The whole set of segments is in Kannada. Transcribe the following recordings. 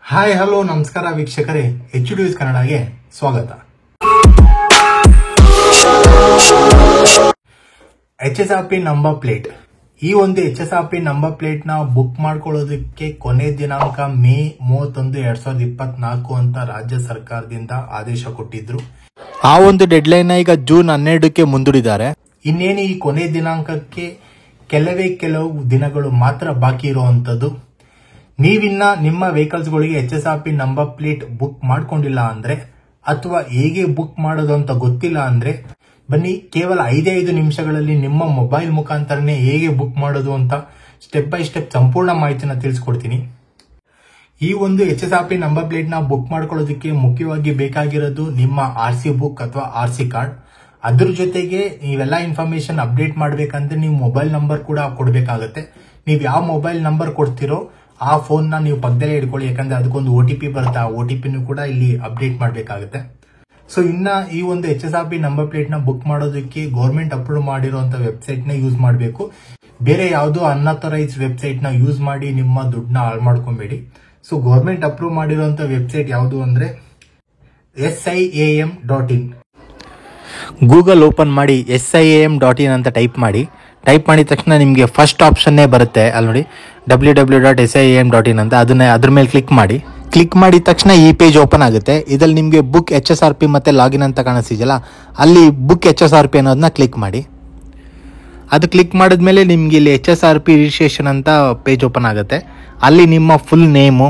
ಹಾಯ್ ಹಲೋ ನಮಸ್ಕಾರ ವೀಕ್ಷಕರೇ, ಎಚ್ ಡಿ ಕನ್ನಡಗೆ ಸ್ವಾಗತ. HSRP number plate. ಈ ಒಂದು HSRP ನಂಬರ್ ಪ್ಲೇಟ್ ನ ಬುಕ್ ಮಾಡ್ಕೊಳ್ಳೋದಕ್ಕೆ ಕೊನೆ ದಿನಾಂಕ ಮೇ 31, 2024 ಅಂತ ರಾಜ್ಯ ಸರ್ಕಾರದಿಂದ ಆದೇಶ ಕೊಟ್ಟಿದ್ರು. ಆ ಒಂದು ಡೆಡ್ಲೈನ್ ಈಗ ಜೂನ್ 12ಕ್ಕೆ ಮುಂದೂಡಿದ್ದಾರೆ. ಇನ್ನೇನು ಈ ಕೊನೆ ದಿನಾಂಕಕ್ಕೆ ಕೆಲವು ದಿನಗಳು ಮಾತ್ರ ಬಾಕಿ ಇರುವಂತದ್ದು. ನೀವಿನ್ನ ನಿಮ್ಮ ವೆಹಿಕಲ್ಸ್ ಗಳಿಗೆ HSRP ನಂಬರ್ ಪ್ಲೇಟ್ ಬುಕ್ ಮಾಡ್ಕೊಂಡಿಲ್ಲ ಅಂದ್ರೆ ಅಥವಾ ಹೇಗೆ ಬುಕ್ ಮಾಡೋದು ಅಂತ ಗೊತ್ತಿಲ್ಲ ಅಂದ್ರೆ ಬನ್ನಿ, ಕೇವಲ 5 ನಿಮಿಷಗಳಲ್ಲಿ ನಿಮ್ಮ ಮೊಬೈಲ್ ಮುಖಾಂತರನೇ ಹೇಗೆ ಬುಕ್ ಮಾಡೋದು ಅಂತ ಸ್ಟೆಪ್ ಬೈ ಸ್ಟೆಪ್ ಸಂಪೂರ್ಣ ಮಾಹಿತಿನ ತಿಳಿಸ್ಕೊಡ್ತೀನಿ. ಈ ಒಂದು HSRP ನಂಬರ್ ಪ್ಲೇಟ್ ನ ಬುಕ್ ಮಾಡ್ಕೊಳ್ಳೋದಕ್ಕೆ ಮುಖ್ಯವಾಗಿ ಬೇಕಾಗಿರೋದು ನಿಮ್ಮ RC ಬುಕ್ ಅಥವಾ RC ಕಾರ್ಡ್. ಅದ್ರ ಜೊತೆಗೆ ನೀವೆಲ್ಲ ಇನ್ಫಾರ್ಮೇಶನ್ ಅಪ್ಡೇಟ್ ಮಾಡ್ಬೇಕಂದ್ರೆ ನೀವು ಮೊಬೈಲ್ ನಂಬರ್ ಕೂಡ ಕೊಡ್ಬೇಕಾಗತ್ತೆ. ನೀವು ಯಾವ ಮೊಬೈಲ್ ನಂಬರ್ ಕೊಡ್ತಿರೋ ಆ ಫೋನ್ ನ ನೀವು ಪಕ್ಕದಲ್ಲೇ ಇಟ್ಕೊಳ್ಳಿ, ಯಾಕಂದ್ರೆ ಅದಕ್ಕೊಂದು OTP ಬರುತ್ತೆ. ಆ OTP ಕೂಡ ಇಲ್ಲಿ ಅಪ್ಡೇಟ್ ಮಾಡಬೇಕಾಗುತ್ತೆ. ಸೊ ಇನ್ನ ಈ ಒಂದು HSRP ನಂಬರ್ ಪ್ಲೇಟ್ ನ ಬುಕ್ ಮಾಡೋದಕ್ಕೆ ಗೌರ್ಮೆಂಟ್ ಅಪ್ರೂವ್ ಮಾಡಿರುವಂತ ವೆಬ್ಸೈಟ್ ನ ಯೂಸ್ ಮಾಡಬೇಕು. ಬೇರೆ ಯಾವುದೋ ಅನ್ಅಥರೈಸ್ ವೆಬ್ಸೈಟ್ ನ ಯೂಸ್ ಮಾಡಿ ನಿಮ್ಮ ದುಡ್ಡನ್ನ ಹಾಳು ಮಾಡ್ಕೊಬೇಡಿ. ಸೊ ಗೌರ್ಮೆಂಟ್ ಅಪ್ರೂವ್ ಮಾಡಿರುವಂತ ವೆಬ್ಸೈಟ್ ಯಾವುದು ಅಂದ್ರೆ SIAM.in. ಗೂಗಲ್ ಓಪನ್ ಮಾಡಿ SIAM.in ಅಂತ ಟೈಪ್ ಮಾಡಿದ ತಕ್ಷಣ ನಿಮಗೆ ಫಸ್ಟ್ ಆಪ್ಷನ್ನೇ ಬರುತ್ತೆ ಅಲ್ಲಿ ನೋಡಿ, www.siam.in ಅಂತ. ಅದ್ರ ಮೇಲೆ ಕ್ಲಿಕ್ ಮಾಡಿದ ತಕ್ಷಣ ಈ ಪೇಜ್ ಓಪನ್ ಆಗುತ್ತೆ. ಇದರಲ್ಲಿ ನಿಮಗೆ ಬುಕ್ HSRP ಮತ್ತೆ ಲಾಗಿನ್ ಅಂತ ಕಾಣಿಸ್ತಿದೆಯಲ್ಲ, ಅಲ್ಲಿ ಬುಕ್ HSRP ಅನ್ನೋದನ್ನ ಕ್ಲಿಕ್ ಮಾಡಿ. ಅದು ಕ್ಲಿಕ್ ಮಾಡಿದ್ಮೇಲೆ ನಿಮಗೆ ಇಲ್ಲಿ HSRP ರಿಜಿಸ್ಟ್ರೇಷನ್ ಅಂತ ಪೇಜ್ ಓಪನ್ ಆಗುತ್ತೆ. ಅಲ್ಲಿ ನಿಮ್ಮ full name,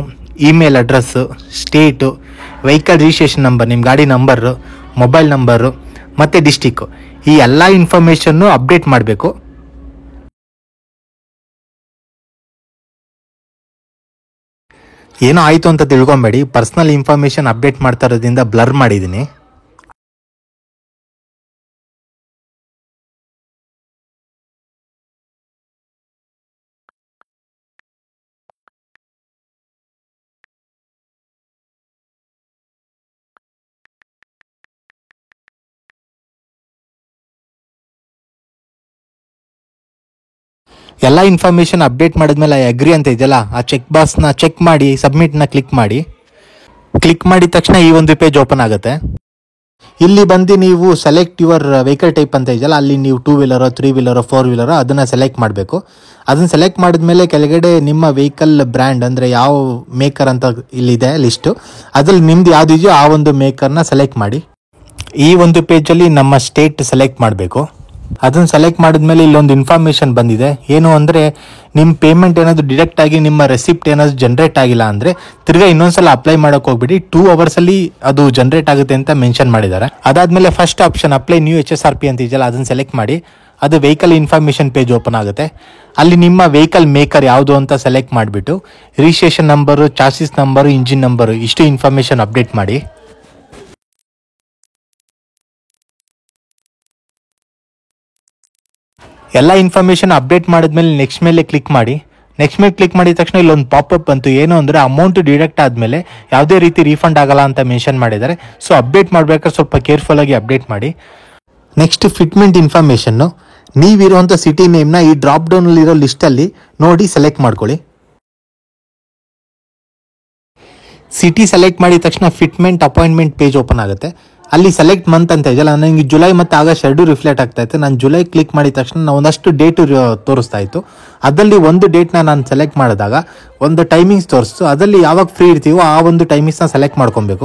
email address, state, vehicle registration number, ನಿಮ್ಮ ಗಾಡಿ ನಂಬರು, ಮೊಬೈಲ್ ನಂಬರು ಮತ್ತು ಡಿಸ್ಟಿಕ್ಕು, ಈ ಎಲ್ಲ ಇನ್ಫಾರ್ಮೇಷನ್ನು ಅಪ್ಡೇಟ್ ಮಾಡಬೇಕು. ಏನೋ ಆಯಿತು ಅಂತ ತಿಳ್ಕೊಬೇಡಿ, ಪರ್ಸನಲ್ ಇನ್ಫಾರ್ಮೇಷನ್ ಅಪ್ಡೇಟ್ ಮಾಡ್ತಾ ಇರೋದ್ರಿಂದ ಬ್ಲರ್ ಮಾಡಿದ್ದೀನಿ. ಎಲ್ಲ ಇನ್ಫಾರ್ಮೇಷನ್ ಅಪ್ಡೇಟ್ ಮಾಡಿದ್ಮೇಲೆ ಅಗ್ರಿ ಅಂತ ಇದೆಯಲ್ಲ, ಆ ಚೆಕ್ ಬಾಕ್ಸ್ನ ಚೆಕ್ ಮಾಡಿ ಸಬ್ಮಿಟ್ನ ಕ್ಲಿಕ್ ಮಾಡಿದ ತಕ್ಷಣ ಈ ಒಂದು ಪೇಜ್ ಓಪನ್ ಆಗುತ್ತೆ. ಇಲ್ಲಿ ಬಂದು ನೀವು ಸೆಲೆಕ್ಟ್ ಯುವರ್ ವೆಹಿಕಲ್ ಟೈಪ್ ಅಂತ ಇದೆಯಲ್ಲ, ಅಲ್ಲಿ ನೀವು 2 ವೀಲರೋ 3 ವೀಲರೋ 4 ವೀಲರೋ ಅದನ್ನು ಸೆಲೆಕ್ಟ್ ಮಾಡಬೇಕು. ಅದನ್ನು ಸೆಲೆಕ್ಟ್ ಮಾಡಿದ್ಮೇಲೆ ಕೆಳಗಡೆ ನಿಮ್ಮ ವೆಹಿಕಲ್ ಬ್ರ್ಯಾಂಡ್ ಅಂದರೆ ಯಾವ ಮೇಕರ್ ಅಂತ ಇಲ್ಲಿದೆ ಲಿಸ್ಟು, ಅದ್ರಲ್ಲಿ ನಿಮ್ದು ಯಾವ್ದು ಇದೆಯೋ ಆ ಒಂದು ಮೇಕರ್ನ ಸೆಲೆಕ್ಟ್ ಮಾಡಿ. ಈ ಒಂದು ಪೇಜಲ್ಲಿ ನಮ್ಮ ಸ್ಟೇಟ್ ಸೆಲೆಕ್ಟ್ ಮಾಡಬೇಕು. ಅದನ್ನು ಸೆಲೆಕ್ಟ್ ಮಾಡಿದ್ಮೇಲೆ ಇಲ್ಲೊಂದು ಇನ್ಫಾರ್ಮೇಷನ್ ಬಂದಿದೆ. ಏನು ಅಂದರೆ ನಿಮ್ಮ ಪೇಮೆಂಟ್ ಏನಾದರೂ ಡಿಡಕ್ಟ್ ಆಗಿ ನಿಮ್ಮ ರೆಸಿಪ್ಟ್ ಏನಾದರೂ ಜನ್ರೇಟ್ ಆಗಿಲ್ಲ ಅಂದರೆ ತಿರ್ಗಾ ಇನ್ನೊಂದ್ಸಲ ಅಪ್ಲೈ ಮಾಡೋಕೆ ಹೋಗ್ಬಿಡಿ, 2 ಅವರ್ಸಲ್ಲಿ ಅದು ಜನ್ರೇಟ್ ಆಗುತ್ತೆ ಅಂತ ಮೆನ್ಷನ್ ಮಾಡಿದ್ದಾರೆ. ಅದಾದಮೇಲೆ first option apply new HSRP ಅಂತ ಇದೆಯಲ್ಲ, ಅದನ್ನು ಸೆಲೆಕ್ಟ್ ಮಾಡಿ. ಅದು ವೆಹಿಕಲ್ ಇನ್ಫಾರ್ಮೇಷನ್ ಪೇಜ್ ಓಪನ್ ಆಗುತ್ತೆ. ಅಲ್ಲಿ ನಿಮ್ಮ ವೆಹಿಕಲ್ ಮೇಕರ್ ಯಾವುದು ಅಂತ ಸೆಲೆಕ್ಟ್ ಮಾಡಿಬಿಟ್ಟು registration number, chassis number, engine number ಇಷ್ಟು ಇನ್ಫಾರ್ಮೇಷನ್ ಅಪ್ಡೇಟ್ ಮಾಡಿ. ಎಲ್ಲ ಇನ್ಫಾರ್ಮೇಷನ್ ಅಪ್ಡೇಟ್ ಮಾಡಿದ್ಮೇಲೆ ನೆಕ್ಸ್ಟ್ ಮೇಲೆ ಕ್ಲಿಕ್ ಮಾಡಿದ ತಕ್ಷಣ ಇಲ್ಲೊಂದು ಪಾಪಪ್ ಬಂತು. ಏನು ಅಂದರೆ ಅಮೌಂಟ್ ಡಿಡಕ್ಟ್ ಆದಮೇಲೆ ಯಾವುದೇ ರೀತಿ ರೀಫಂಡ್ ಆಗಲ್ಲ ಅಂತ ಮೆನ್ಷನ್ ಮಾಡಿದ್ದಾರೆ. ಸೊ ಅಪ್ಡೇಟ್ ಮಾಡಬೇಕಾದ್ರೆ ಸ್ವಲ್ಪ ಕೇರ್ಫುಲ್ ಆಗಿ ಅಪ್ಡೇಟ್ ಮಾಡಿ. ನೆಕ್ಸ್ಟ್ ಫಿಟ್ಮೆಂಟ್ ಇನ್ಫಾರ್ಮೇಷನ್ನು, ನೀವಿರುವಂಥ ಸಿಟಿ ನೇಮ್ನ ಈ ಡ್ರಾಪ್ ಡೌನಲ್ಲಿರೋ ಲಿಸ್ಟಲ್ಲಿ ನೋಡಿ ಸೆಲೆಕ್ಟ್ ಮಾಡ್ಕೊಳ್ಳಿ. ಸಿಟಿ ಸೆಲೆಕ್ಟ್ ಮಾಡಿದ ತಕ್ಷಣ ಫಿಟ್ಮೆಂಟ್ ಅಪಾಯಿಂಟ್ಮೆಂಟ್ ಪೇಜ್ ಓಪನ್ ಆಗುತ್ತೆ. ಅಲ್ಲಿ ಸೆಲೆಕ್ಟ್ ಮಂತ್ ಅಂತ ಇದೆಯಲ್ಲ, ನನಗೆ ಜುಲೈ ಮತ್ತು ಆಗಸ್ಟ್ 2 ರಿಫ್ಲೆಕ್ಟ್ ಆಗ್ತಾ ಇತ್ತು. ನಾನು ಜುಲೈ ಕ್ಲಿಕ್ ಮಾಡಿದ ತಕ್ಷಣ ನಾವು ಒಂದಷ್ಟು ಡೇಟು ತೋರಿಸ್ತಾ ಇತ್ತು. ಅದರಲ್ಲಿ ಒಂದು ಡೇಟ್ನ ನಾನು ಸೆಲೆಕ್ಟ್ ಮಾಡಿದಾಗ ಒಂದು ಟೈಮಿಂಗ್ಸ್ ತೋರಿಸ್ತು. ಅದರಲ್ಲಿ ಯಾವಾಗ ಫ್ರೀ ಇರ್ತೀವೋ ಆ ಒಂದು ಟೈಮಿಂಗ್ಸ್ನ ಸೆಲೆಕ್ಟ್ ಮಾಡ್ಕೊಬೇಕು.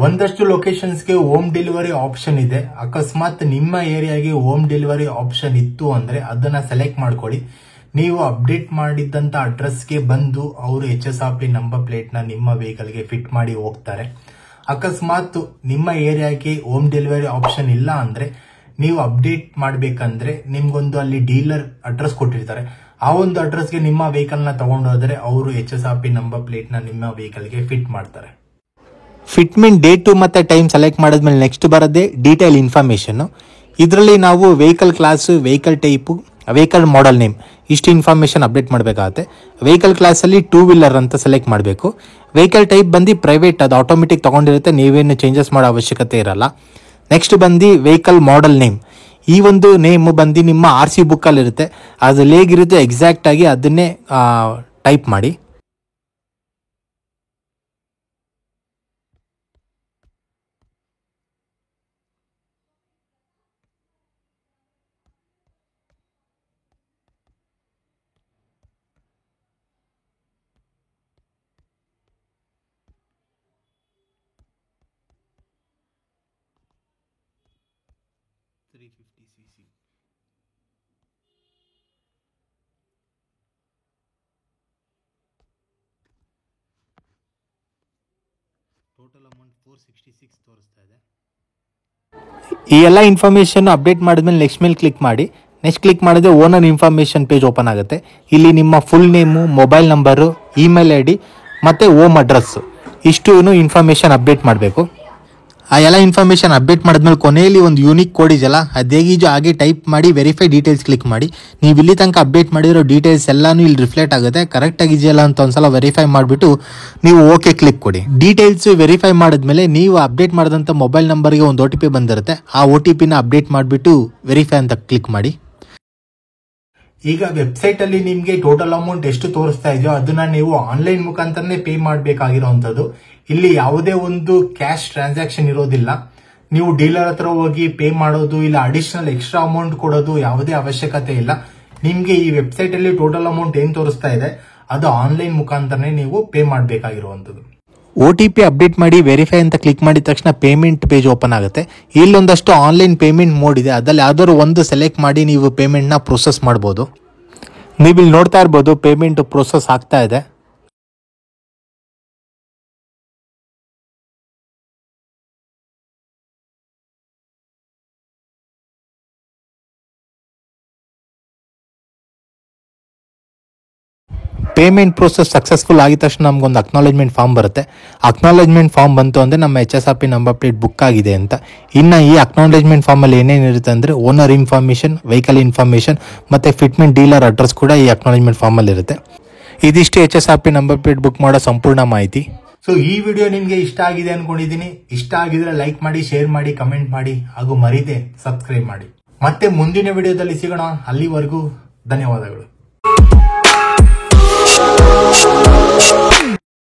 ಒಂದಷ್ಟು ಲೊಕೇಶನ್ಸ್ಗೆ ಹೋಮ್ ಡೆಲಿವರಿ ಆಪ್ಷನ್ ಇದೆ. ಅಕಸ್ಮಾತ್ ನಿಮ್ಮ ಏರಿಯಾಗೆ ಹೋಮ್ ಡೆಲಿವರಿ ಆಪ್ಷನ್ ಇತ್ತು ಅಂದ್ರೆ ಅದನ್ನ ಸೆಲೆಕ್ಟ್ ಮಾಡ್ಕೊಳ್ಳಿ. ನೀವು ಅಪ್ಡೇಟ್ ಮಾಡಿದ್ದಂತ ಅಡ್ರೆಸ್ಗೆ ಬಂದು ಅವರು HSRP ನಂಬರ್ ಪ್ಲೇಟ್ ನ ನಿಮ್ಮ ವೆಹಿಕಲ್ಗೆ ಫಿಟ್ ಮಾಡಿ ಹೋಗ್ತಾರೆ. ಅಕಸ್ಮಾತ್ ನಿಮ್ಮ ಏರಿಯಾಗೆ ಹೋಮ್ ಡೆಲಿವರಿ ಆಪ್ಷನ್ ಇಲ್ಲ ಅಂದ್ರೆ ನೀವು ಅಪ್ಡೇಟ್ ಮಾಡ್ಬೇಕಂದ್ರೆ ನಿಮ್ಗೊಂದು ಅಲ್ಲಿ ಡೀಲರ್ ಅಡ್ರೆಸ್ ಕೊಟ್ಟಿರ್ತಾರೆ. ಆ ಒಂದು ಅಡ್ರೆಸ್ಗೆ ನಿಮ್ಮ ವೆಹಿಕಲ್ ನ ತಗೊಂಡೋದ್ರೆ ಅವರು HSRP ನಂಬರ್ ಪ್ಲೇಟ್ ನ ನಿಮ್ಮ ವೆಹಿಕಲ್ಗೆ ಫಿಟ್ ಮಾಡ್ತಾರೆ. ಫಿಟ್ಮೆಂಟ್ ಡೇಟು ಮತ್ತು ಟೈಮ್ ಸೆಲೆಕ್ಟ್ ಮಾಡಿದ್ಮೇಲೆ ನೆಕ್ಸ್ಟ್ ಬರೋದೇ ಡೀಟೇಲ್ ಇನ್ಫಾರ್ಮೇಷನ್ನು. ಇದರಲ್ಲಿ ನಾವು vehicle class, vehicle type, vehicle model name ಇಷ್ಟು ಇನ್ಫಾರ್ಮೇಷನ್ ಅಪ್ಡೇಟ್ ಮಾಡಬೇಕಾಗುತ್ತೆ. ವೆಹಿಕಲ್ ಕ್ಲಾಸಲ್ಲಿ 2 ವೀಲರ್ ಅಂತ ಸೆಲೆಕ್ಟ್ ಮಾಡಬೇಕು. ವೆಹಿಕಲ್ ಟೈಪ್ ಬಂದು ಪ್ರೈವೇಟ್, ಅದು ಆಟೋಮೆಟಿಕ್ ತೊಗೊಂಡಿರುತ್ತೆ, ನೀವೇನು ಚೇಂಜಸ್ ಮಾಡೋ ಅವಶ್ಯಕತೆ ಇರಲ್ಲ. ನೆಕ್ಸ್ಟ್ ಬಂದು ವೆಹಿಕಲ್ ಮಾಡೆಲ್ ನೇಮ್. ಈ ಒಂದು ನೇಮ್ ಬಂದು ನಿಮ್ಮ RC ಬುಕ್ಕಲ್ಲಿರುತ್ತೆ, ಅದು ಹೇಗಿರುತ್ತೆ ಎಕ್ಸಾಕ್ಟಾಗಿ ಅದನ್ನೇ ಟೈಪ್ ಮಾಡಿ. 350cc. ಟೋಟಲ್ ಅಮೌಂಟ್ 466 ತೋರಿಸ್ತಾ ಇದೆ. ಈ ಎಲ್ಲ ಇನ್ಫಾರ್ಮೇಷನ್ ಅಪ್ಡೇಟ್ ಮಾಡಿದ್ಮೇಲೆ ನೆಕ್ಸ್ಟ್ ಮೇಲೆ ಕ್ಲಿಕ್ ಮಾಡಿ. ನೆಕ್ಸ್ಟ್ ಕ್ಲಿಕ್ ಮಾಡಿದ್ರೆ ಓನರ್ ಇನ್ಫಾರ್ಮೇಷನ್ ಪೇಜ್ ಓಪನ್ ಆಗುತ್ತೆ. ಇಲ್ಲಿ ನಿಮ್ಮ full name, mobile number, email I D ಮತ್ತು ಹೋಮ್ ಅಡ್ರೆಸ್ಸು ಇಷ್ಟು ಇನ್ಫಾರ್ಮೇಷನ್ ಅಪ್ಡೇಟ್ ಮಾಡಬೇಕು. ಆ ಎಲ್ಲ ಇನ್ಫಾರ್ಮೇಷನ್ ಅಪ್ಡೇಟ್ ಮಾಡಿದ್ಮೇಲೆ ಕೊನೆಯಲ್ಲಿ ಒಂದು ಯೂನಿಕ್ ಕೋಡ್ ಇದೆಯಲ್ಲ, ಅದೇಗೀಜು ಹಾಗೆ ಟೈಪ್ ಮಾಡಿ ವೆರಿಫೈ ಡೀಟೇಲ್ಸ್ ಕ್ಲಿಕ್ ಮಾಡಿ. ನೀವು ಇಲ್ಲಿ ತನಕ ಅಪ್ಡೇಟ್ ಮಾಡಿರೋ ಡೀಟೇಲ್ಸ್ ಎಲ್ಲಾನು ಇಲ್ಲಿ ರಿಫ್ಲೆಕ್ಟ್ ಆಗುತ್ತೆ. ಕರೆಕ್ಟಾಗಿ ಇದೆಯಲ್ಲ ಅಂತ ಒಂದ್ಸಲ ವೆರಿಫೈ ಮಾಡಿಬಿಟ್ಟು ನೀವು ಓಕೆ ಕ್ಲಿಕ್ ಕೊಡಿ. ಡೀಟೇಲ್ಸ್ ವೆರಿಫೈ ಮಾಡಿದ್ಮೇಲೆ ನೀವು ಅಪ್ಡೇಟ್ ಮಾಡಿದಂಥ ಮೊಬೈಲ್ ನಂಬರ್ಗೆ ಒಂದು OTP ಬಂದಿರುತ್ತೆ. ಆ OTPನ ಅಪ್ಡೇಟ್ ಮಾಡಿಬಿಟ್ಟು ವೆರಿಫೈ ಅಂತ ಕ್ಲಿಕ್ ಮಾಡಿ. ಈಗ ವೆಬ್ಸೈಟ್ ಅಲ್ಲಿ ನಿಮ್ಗೆ ಟೋಟಲ್ ಅಮೌಂಟ್ ಎಷ್ಟು ತೋರಿಸ್ತಾ ಇದೆಯೋ ಅದನ್ನ ನೀವು ಆನ್ಲೈನ್ ಮುಖಾಂತರನೇ ಪೇ ಮಾಡಬೇಕಾಗಿರೋಂಥದ್ದು. ಇಲ್ಲಿ ಯಾವುದೇ ಒಂದು ಕ್ಯಾಶ್ ಟ್ರಾನ್ಸಾಕ್ಷನ್ ಇರೋದಿಲ್ಲ. ನೀವು ಡೀಲರ್ ಹತ್ರ ಹೋಗಿ ಪೇ ಮಾಡೋದು ಇಲ್ಲ ಅಡಿಷನಲ್ ಎಕ್ಸ್ಟ್ರಾ ಅಮೌಂಟ್ ಕೊಡೋದು ಯಾವುದೇ ಅವಶ್ಯಕತೆ ಇಲ್ಲ. ನಿಮ್ಗೆ ಈ ವೆಬ್ಸೈಟ್ ಅಲ್ಲಿ ಟೋಟಲ್ ಅಮೌಂಟ್ ಏನ್ ತೋರಿಸ್ತಾ ಇದೆ ಅದು ಆನ್ಲೈನ್ ಮುಖಾಂತರನೇ ನೀವು ಪೇ ಮಾಡಬೇಕಾಗಿರುವಂತದ್ದು. OTP ಅಪ್ಡೇಟ್ ಮಾಡಿ ವೆರಿಫೈ ಅಂತ ಕ್ಲಿಕ್ ಮಾಡಿದ ತಕ್ಷಣ ಪೇಮೆಂಟ್ ಪೇಜ್ ಓಪನ್ ಆಗುತ್ತೆ. ಇಲ್ಲೊಂದಷ್ಟು ಆನ್ಲೈನ್ ಪೇಮೆಂಟ್ ಮೋಡ್ ಇದೆ. ಅದರಲ್ಲಿ ಯಾವ್ದಾದ್ರು ಒಂದು ಸೆಲೆಕ್ಟ್ ಮಾಡಿ ನೀವು ಪೇಮೆಂಟ್ನ ಪ್ರೊಸೆಸ್ ಮಾಡ್ಬೋದು. ನೀವು ಇಲ್ಲಿ ನೋಡ್ತಾ ಇರ್ಬೋದು ಪೇಮೆಂಟ್ ಪ್ರೊಸೆಸ್ ಆಗ್ತಾ ಇದೆ. ಪೇಮೆಂಟ್ ಪ್ರೋಸೆಸ್ ಸಕ್ಸಸ್ಫುಲ್ ಆಗಿದ ತಕ್ಷಣ ನಮಗೊಂದು ಅಕ್ನಾಲೇಜ್ಮೆಂಟ್ ಫಾರ್ಮ್ ಬರುತ್ತೆ. ಅಕ್ನಾಲೇಜ್ಮೆಂಟ್ ಫಾರ್ಮ್ ಬಂತು ಅಂದರೆ ನಮ್ಮ HSRP ನಂಬರ್ ಪ್ಲೇಟ್ ಬುಕ್ ಆಗಿದೆ ಅಂತ. ಇನ್ನು ಈ ಅಕ್ನಾಲೇಜ್ಮೆಂಟ್ ಫಾರ್ಮಲ್ಲಿ ಏನೇನಿರುತ್ತೆ ಅಂದರೆ ಓನರ್ ಇನ್ಫಾರ್ಮೇಷನ್, ವೆಹಿಕಲ್ ಇನ್ಫಾರ್ಮೇಷನ್ ಮತ್ತು ಫಿಟ್ಮೆಂಟ್ ಡೀಲರ್ ಅಡ್ರೆಸ್ ಕೂಡ ಈ ಅಕ್ನಾಲೇಜ್ಮೆಂಟ್ ಫಾರ್ಮಲ್ಲಿ ಇರುತ್ತೆ. ಇದಿಷ್ಟು HSRP ನಂಬರ್ ಪ್ಲೇಟ್ ಬುಕ್ ಮಾಡೋ ಸಂಪೂರ್ಣ ಮಾಹಿತಿ. ಸೊ ಈ ವಿಡಿಯೋ ನಿಮ್ಗೆ ಇಷ್ಟ ಆಗಿದೆ ಅನ್ಕೊಂಡಿದ್ದೀನಿ. ಇಷ್ಟ ಆಗಿದ್ರೆ ಲೈಕ್ ಮಾಡಿ, ಶೇರ್ ಮಾಡಿ, ಕಮೆಂಟ್ ಮಾಡಿ ಹಾಗೂ ಮರೀದೆ ಸಬ್ಸ್ಕ್ರೈಬ್ ಮಾಡಿ. ಮತ್ತೆ ಮುಂದಿನ ವಿಡಿಯೋದಲ್ಲಿ ಸಿಗೋಣ. ಅಲ್ಲಿವರೆಗೂ ಧನ್ಯವಾದಗಳು.